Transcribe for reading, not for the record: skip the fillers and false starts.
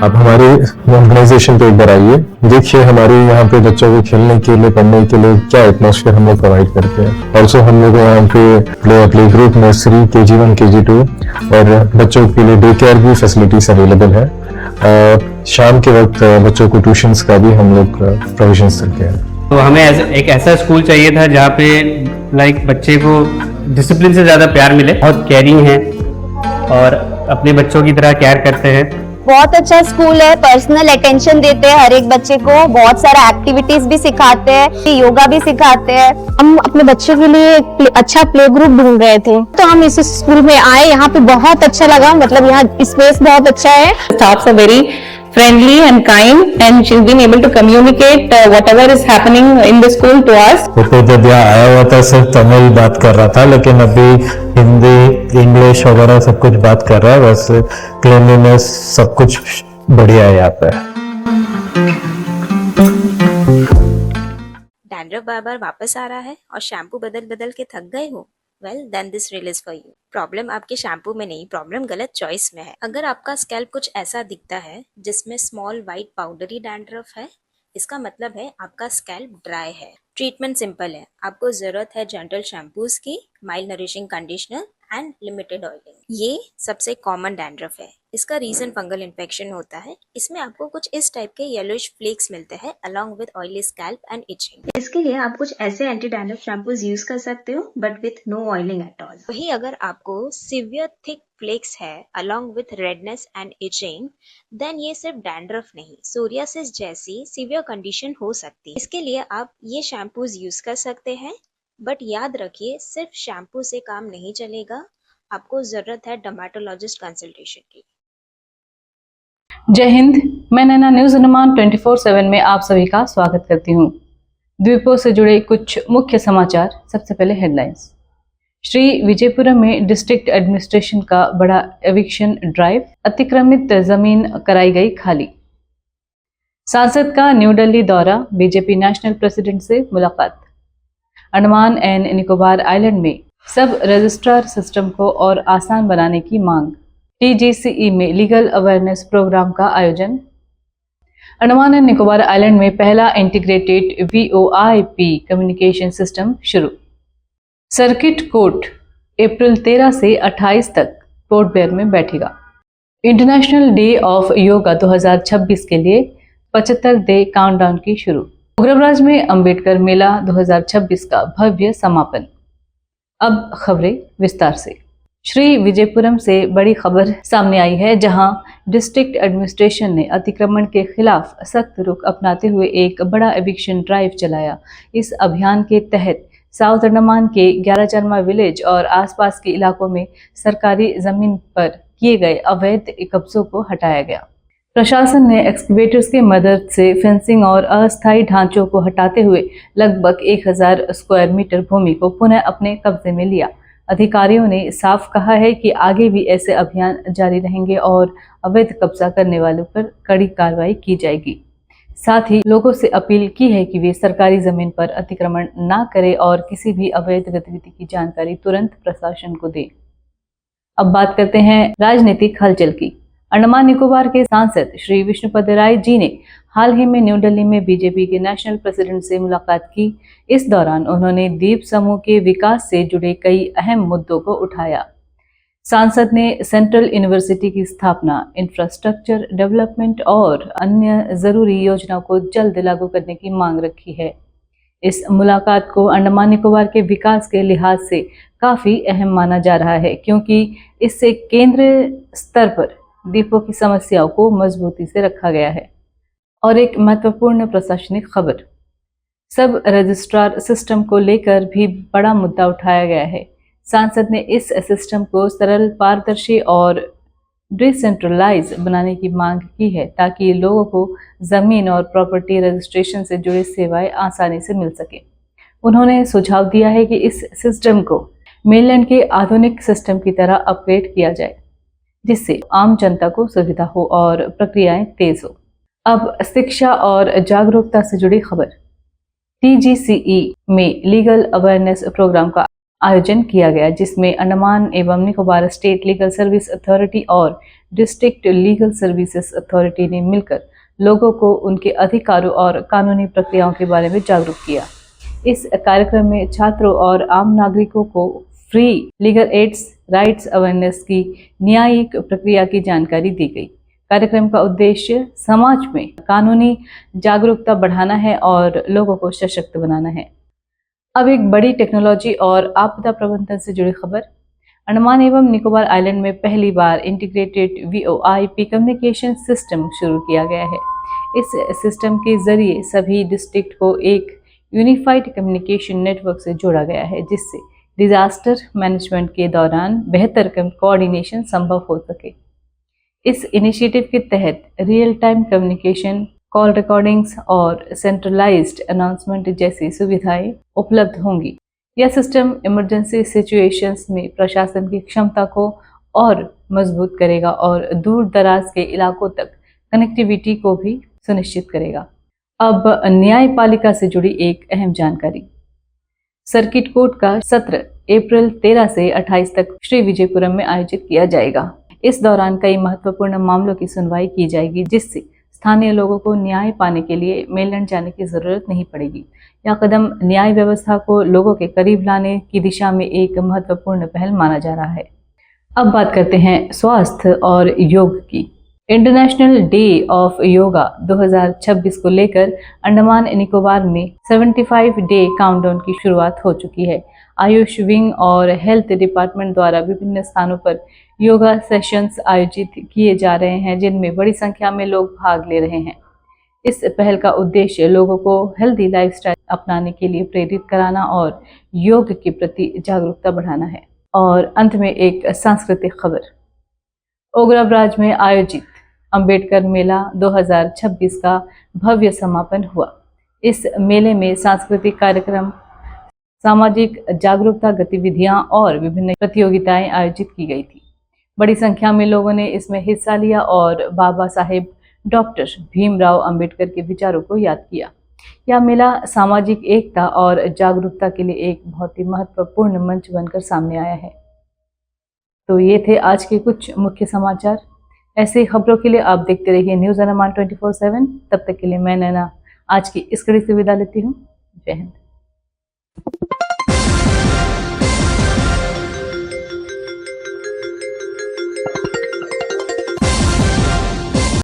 आप हमारे ऑर्गेनाइजेशन पे एक बार आइए, देखिए हमारे यहाँ पे बच्चों को खेलने के लिए, पढ़ने के लिए क्या एटमॉस्फेयर हम लोग प्रोवाइड करते हैं। ऑल्सो हम लोग यहाँ पे play group, nursery, KG1, KG2 और बच्चों के लिए डे केयर भी फैसिलिटीज अवेलेबल है। शाम के वक्त बच्चों को ट्यूशंस का भी हम लोग प्रोविजंस करते हैं। तो हमें एक ऐसा स्कूल चाहिए था जहाँ पे बच्चे को डिसिप्लिन से ज़्यादा प्यार मिले, बहुत केयरिंग है और अपने बच्चों की तरह केयर करते हैं। बहुत अच्छा स्कूल है, पर्सनल अटेंशन देते हैं हर एक बच्चे को, बहुत सारा एक्टिविटीज भी सिखाते हैं, योगा भी सिखाते हैं। हम अपने बच्चों के लिए एक अच्छा प्ले ग्रुप ढूंढ रहे थे, तो हम इस स्कूल में आए। यहाँ पे बहुत अच्छा लगा, मतलब यहाँ स्पेस बहुत अच्छा है। Staffs are very friendly and kind, and she's been able to communicate whatever is happening in the school to us. तो जब यहाँ आया हुआ था सिर्फ तमिल बात कर रहा था, लेकिन अभी हिंदी, इंग्लिश वगैरह सब कुछ बात कर रहा है। बस क्लीनलीनेस सब कुछ बढ़िया है यहाँ पे। डैंड्रफ बार बार वापस आ रहा है और शैम्पू बदल बदल के थक गए हो? Well then this reel is for you. Problem आपके शैम्पू में नहीं, प्रॉब्लम गलत चॉइस में है। अगर आपका स्कैल्प कुछ ऐसा दिखता है जिसमें स्मॉल वाइट पाउडरी डैंड्रफ है, इसका मतलब है आपका स्कैल्प ड्राई है। ट्रीटमेंट सिंपल है, आपको जरूरत है जेंटल शैम्पूज की, mild nourishing conditioner and limited oiling. ये सबसे कॉमन डैंड्रफ है। इसका रीजन फंगल इन्फेक्शन होता है। इसमें आपको कुछ इस टाइप के येलोइश फ्लेक्स मिलते हैं along with oily scalp and itching. इसके लिए आप कुछ ऐसे एंटी डैंड्रफ शैम्पूज यूज कर सकते हो, but with no oiling at all. वही अगर आपको सिवियर थिक फ्लेक्स है along with redness and itching, then ये सिर्फ डैंड्रफ नहीं, सोरियासिस जैसी सिवियर कंडीशन हो सकती है। इसके लिए आप ये शैम्पूज यूज कर सकते हैं, बट याद रखिए सिर्फ शैम्पू से काम नहीं चलेगा, आपको जरूरत है डर्मेटोलॉजिस्ट कंसल्टेशन की। जय हिंद, मैं नैना न्यूज अनुमान 24/7 में आप सभी का स्वागत करती हूँ। द्वीपों से जुड़े कुछ मुख्य समाचार। सबसे पहले हेडलाइंस। श्री विजयपुरम में डिस्ट्रिक्ट एडमिनिस्ट्रेशन का बड़ा एविक्शन ड्राइव, अतिक्रमित जमीन कराई गई खाली। सांसद का न्यू दिल्ली दौरा, बीजेपी नेशनल प्रेसिडेंट से मुलाकात। अंडमान एंड निकोबार आइलैंड में सब रजिस्ट्रार सिस्टम को और आसान बनाने की मांग। TGCE में लीगल अवेयरनेस प्रोग्राम का आयोजन। अंडमान एंड निकोबार आइलैंड में पहला इंटीग्रेटेड VoIP कम्युनिकेशन सिस्टम शुरू। सर्किट कोर्ट अप्रैल 13 से 28 तक पोर्ट ब्लेयर में बैठेगा। इंटरनेशनल डे ऑफ योगा 2026 के लिए 75 डे काउंटडाउन की शुरू। प्रयागराज में अंबेडकर मेला 2026 का भव्य समापन। अब खबरें विस्तार से। श्री विजयपुरम से बड़ी खबर सामने आई है, जहां डिस्ट्रिक्ट एडमिनिस्ट्रेशन ने अतिक्रमण के खिलाफ सख्त रुख अपनाते हुए एक बड़ा एविक्शन ड्राइव चलाया। इस अभियान के तहत साउथ अंडमान के 11 चरमा विलेज और आसपास के इलाकों में सरकारी जमीन पर किए गए अवैध कब्जों को हटाया गया। प्रशासन ने एक्सकेवेटर्स की मदद से फेंसिंग और अस्थायी ढांचों को हटाते हुए लगभग 1000 स्क्वायर मीटर भूमि को पुनः अपने कब्जे में लिया। अधिकारियों ने साफ कहा है कि आगे भी ऐसे अभियान जारी रहेंगे और अवैध कब्जा करने वालों पर कड़ी कार्रवाई की जाएगी। साथ ही लोगों से अपील की है कि वे सरकारी जमीन पर अतिक्रमण न करें और किसी भी अवैध गतिविधि की जानकारी तुरंत प्रशासन को दें। अब बात करते हैं राजनीतिक हलचल की। अंडमान निकोबार के सांसद श्री विष्णुपद राय जी ने हाल ही में न्यू दिल्ली में बीजेपी के नेशनल प्रेसिडेंट से मुलाकात की। इस दौरान उन्होंने द्वीप समूह के विकास से जुड़े कई अहम मुद्दों को उठाया। सांसद ने सेंट्रल यूनिवर्सिटी की स्थापना, इंफ्रास्ट्रक्चर डेवलपमेंट और अन्य जरूरी योजनाओं को जल्द लागू करने की मांग रखी है। इस मुलाकात को अंडमान निकोबार के विकास के लिहाज से काफी अहम माना जा रहा है, क्योंकि इससे केंद्रीय स्तर पर द्वीपों की समस्याओं को मजबूती से रखा गया है। और एक महत्वपूर्ण प्रशासनिक खबर, सब रजिस्ट्रार सिस्टम को लेकर भी बड़ा मुद्दा उठाया गया है। सांसद ने इस सिस्टम को सरल, पारदर्शी और डिसेंट्रलाइज बनाने की मांग की है, ताकि लोगों को जमीन और प्रॉपर्टी रजिस्ट्रेशन से जुड़ी सेवाएं आसानी से मिल सके। उन्होंने सुझाव दिया है कि इस सिस्टम को मेनलैंड के आधुनिक सिस्टम की तरह अपग्रेड किया जाए, जिससे आम जनता को सुविधा हो और प्रक्रियाएं तेज हो। अब शिक्षा और जागरूकता से जुड़ी खबर। TGCE में लीगल अवेयरनेस प्रोग्राम का आयोजन किया गया, जिसमें अंडमान एवं Nicobar state legal service authority और डिस्ट्रिक्ट लीगल सर्विसेज अथॉरिटी ने मिलकर लोगों को उनके अधिकारों और कानूनी प्रक्रियाओं के बारे में जागरूक किया। इस कार्यक्रम में छात्रों और आम नागरिकों को free legal aids rights awareness की न्यायिक प्रक्रिया की जानकारी दी गई। कार्यक्रम का उद्देश्य समाज में कानूनी जागरूकता बढ़ाना है और लोगों को सशक्त बनाना है। अब एक बड़ी टेक्नोलॉजी और आपदा प्रबंधन से जुड़ी खबर। अंडमान एवं निकोबार आइलैंड में पहली बार इंटीग्रेटेड VoIP कम्युनिकेशन सिस्टम शुरू किया गया है। इस सिस्टम के जरिए सभी डिस्ट्रिक्ट को एक यूनिफाइड कम्युनिकेशन नेटवर्क से जोड़ा गया है, जिससे डिजास्टर मैनेजमेंट के दौरान बेहतर कोऑर्डिनेशन संभव हो सके। इस इनिशिएटिव के तहत real time communication, call recordings और सेंट्रलाइज्ड अनाउंसमेंट जैसी सुविधाएं उपलब्ध होंगी। यह सिस्टम इमरजेंसी सिचुएशंस में प्रशासन की क्षमता को और मजबूत करेगा और दूर दराज के इलाकों तक कनेक्टिविटी को भी सुनिश्चित करेगा। अब न्यायपालिका से जुड़ी एक अहम जानकारी। सर्किट कोर्ट का सत्र अप्रैल 13 से 28 तक श्री विजयपुरम में आयोजित किया जाएगा। इस दौरान कई महत्वपूर्ण मामलों की सुनवाई की जाएगी, जिससे स्थानीय लोगों को न्याय पाने के लिए मेलैंड जाने की जरूरत नहीं पड़ेगी। यह कदम न्याय व्यवस्था को लोगों के करीब लाने की दिशा में एक महत्वपूर्ण पहल माना जा रहा है। अब बात करते हैं स्वास्थ्य और योग की। इंटरनेशनल डे ऑफ योगा 2026 को लेकर अंडमान निकोबार में 75 डे काउंटडाउन की शुरुआत हो चुकी है। आयुष विंग और हेल्थ डिपार्टमेंट द्वारा विभिन्न स्थानों पर योगा सेशंस आयोजित किए जा रहे हैं, जिनमें बड़ी संख्या में लोग भाग ले रहे हैं। इस पहल का उद्देश्य लोगों को हेल्दी लाइफस्टाइल अपनाने के लिए प्रेरित कराना और योग के प्रति जागरूकता बढ़ाना है। और अंत में एक सांस्कृतिक खबर। ओग्राब्राज में आयोजित अंबेडकर मेला 2026 का भव्य समापन हुआ। इस मेले में सांस्कृतिक कार्यक्रम, सामाजिक जागरूकता गतिविधियां और विभिन्न प्रतियोगिताएं आयोजित की गई थी। बड़ी संख्या में लोगों ने इसमें हिस्सा लिया और बाबा साहेब डॉक्टर भीमराव अंबेडकर के विचारों को याद किया। यह मेला सामाजिक एकता और जागरूकता के लिए एक बहुत ही महत्वपूर्ण मंच बनकर सामने आया है। तो ये थे आज के कुछ मुख्य समाचार। ऐसे ही खबरों के लिए आप देखते रहिए न्यूज़ अंडमान 24/7। तब तक के लिए मैं नैना आज की इस कड़ी से विदा लेती हूँ। जय हिंद।